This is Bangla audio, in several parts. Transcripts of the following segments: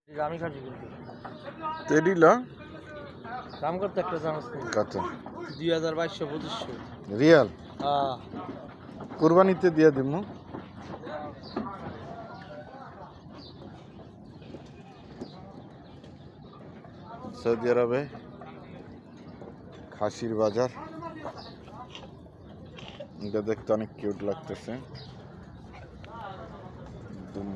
আমি খাচ্ছি কিন্তু তেডিলা দাম করতে একটা চামচ কত 2200-2500 রিয়াল হ্যাঁ কুরবানিতে দিয়ে দিমু। সৌদি আরবে খাসির বাজার, এটা দেখতে অনেক কিউট লাগতেছে। একদম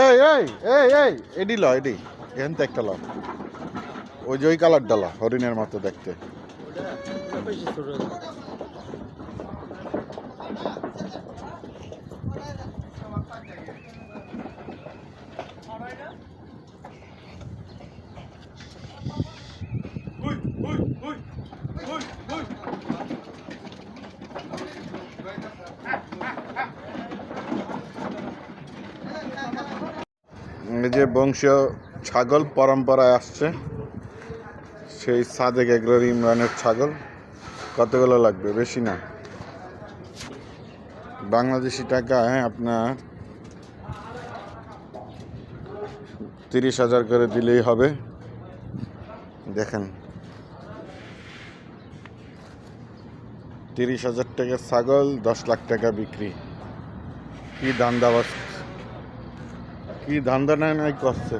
এই এই এই এই এডি ল এডি এখান থেকে একটা ল, ওই যে ওই কালারটা ল, হরিণের মতো দেখতে। ওটা বেশি ছোট এই যে বংশীয় ছাগল পরম্পরায় আসছে, সেই সাদেক এগ্রোর ইমরানের ছাগল। কতগুলো লাগবে? বেশি না, বাংলাদেশি টাকায় আপনার 30,000 করে দিলেই হবে। দেখেন 30,000 টাকার ছাগল 10 লাখ টাকা বিক্রি। কি ধান্দাবাজ, কি ধান্দা নাই করছে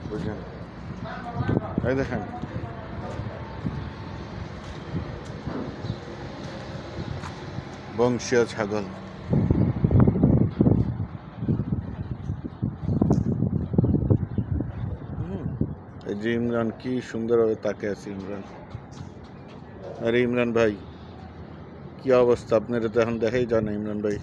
বুঝলেন। এই দেখেন বংশীয় ছাগল। এই যে ইমরান কি সুন্দরভাবে তাকে আছে ইমরান। আরে ইমরান ভাই কি অবস্থা, আপনারা তো এখন দেখাই যায় না ইমরান ভাই।